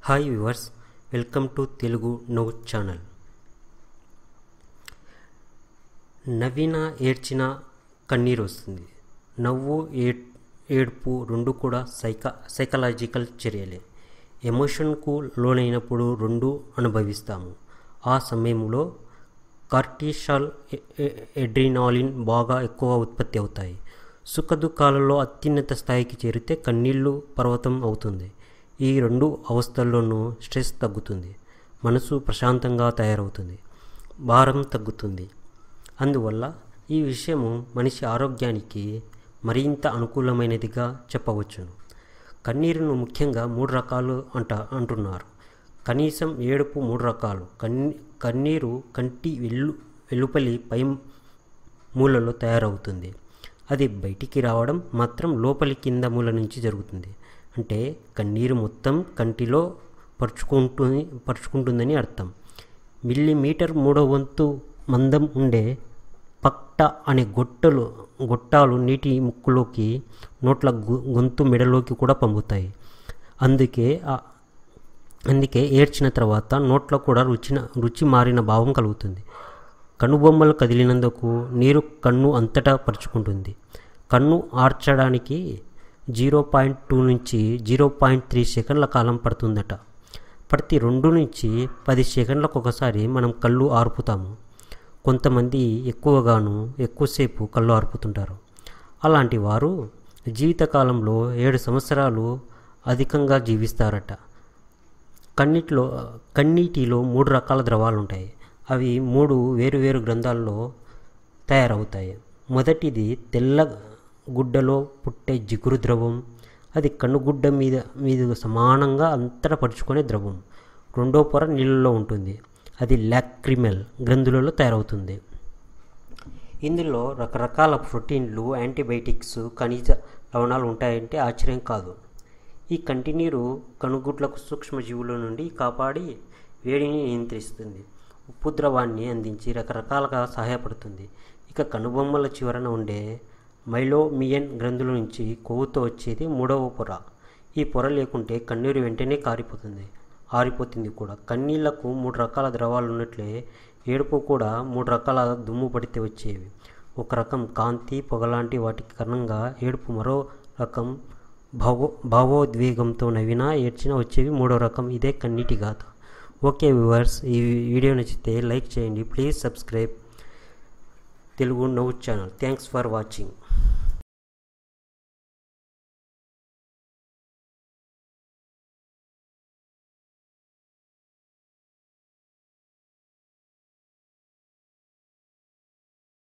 Hi viewers, welcome to Telugu నవ్వు channel. నవ్విన ఏడ్చిన కన్నీరు వస్తుంది. నవ్వు ఏడుపు రెండు కూడా సైకలాజికల్ చర్యలే. ఎమోషన్కు లోనైనప్పుడు రెండు అనుభవిస్తాము. ఆ సమయంలో కార్టిసాల్, అడ్రినాలిన్ బాగా ఎక్కువ ఉత్పత్తి అవుతాయి. సుఖదుఖాలలో అత్యున్నత స్థాయికి చేరితే కన్నీళ్ళు పర్వతం అవుతుంది. ఈ రెండు అవస్థల్లోనూ స్ట్రెస్ తగ్గుతుంది, మనసు ప్రశాంతంగా తయారవుతుంది, భారం తగ్గుతుంది. అందువల్ల ఈ విషయము మనిషి ఆరోగ్యానికి మరింత అనుకూలమైనదిగా చెప్పవచ్చును. కన్నీరును ముఖ్యంగా 3 రకాలు అంటున్నారు. కనీసం ఏడుపు 3 రకాలు. కన్నీరు కంటి వెలుపలి పై మూలలో తయారవుతుంది. అది బయటికి రావడం మాత్రం లోపలి కింద మూల నుంచి జరుగుతుంది. అంటే కన్నీరు మొత్తం కంటిలో పరుచుకుంటుందని అర్థం. మిల్లీమీటర్ 3వ వంతు మందం ఉండే పక్ట అనే గొట్టాలు నీటి ముక్కులోకి, నోట్ల గొంతు మెడలోకి కూడా పంపుతాయి. అందుకే ఏడ్చిన తర్వాత నోట్లో కూడా రుచి మారిన భావం కలుగుతుంది. కనుబొమ్మలు కదిలినందుకు నీరు కన్ను అంతటా పరుచుకుంటుంది. కన్ను ఆర్చడానికి 0.2 నుంచి 0.3 సెకండ్ల కాలం పడుతుందట. ప్రతి 2 నుంచి 10 సెకండ్లకు ఒకసారి మనం కళ్ళు ఆర్పుతాము. కొంతమంది ఎక్కువసేపు కళ్ళు ఆర్పుతుంటారు. అలాంటి వారు జీవితకాలంలో 7 సంవత్సరాలు అధికంగా జీవిస్తారట. కన్నీటిలో 3 రకాల ద్రవాలు ఉంటాయి. అవి 3 వేరువేరు గ్రంథాల్లో తయారవుతాయి. మొదటిది తెల్ల గుడ్డలో పుట్టే జిగురు ద్రవం. అది కన్నుగుడ్డ మీద సమానంగా అంతటా పరుచుకునే ద్రవం. రెండో పొర నీళ్ళలో ఉంటుంది. అది లాక్రిమల్ గ్రంథులలో తయారవుతుంది. ఇందులో రకరకాల ప్రోటీన్లు, యాంటీబయాటిక్స్, ఖనిజ లవణాలు ఉంటాయంటే ఆశ్చర్యం కాదు. ఈ కంటి నీరు కనుగుడ్లకు సూక్ష్మజీవుల నుండి కాపాడి వేడిని నియంత్రిస్తుంది. ఉప్పు ద్రవాన్ని అందించి రకరకాలుగా సహాయపడుతుంది. ఇక కనుబొమ్మల చివరన ఉండే మైలోమియన్ గ్రంథుల నుంచి కొవ్వుతో వచ్చేది 3వ పొర. ఈ పొర లేకుంటే కన్నీరు వెంటనే ఆరిపోతుంది కూడా. కన్నీళ్లకు 3 రకాల ద్రవాలు ఉన్నట్లే ఏడుపు కూడా 3 రకాల దుమ్ము పడితే వచ్చేవి. ఒక రకం కాంతి, పొగలాంటి వాటికి కారణంగా ఏడుపు. మరో రకం భావోద్వేగంతో నవ్వినా ఏడ్చినా వచ్చేవి 3వ రకం. ఇదే కన్నీటి గాథ. ఓకే వ్యూవర్స్, ఈ వీడియో నచ్చితే లైక్ చేయండి. ప్లీజ్ సబ్స్క్రైబ్ తెలుగు నవ్వు ఛానల్. Thanks for watching.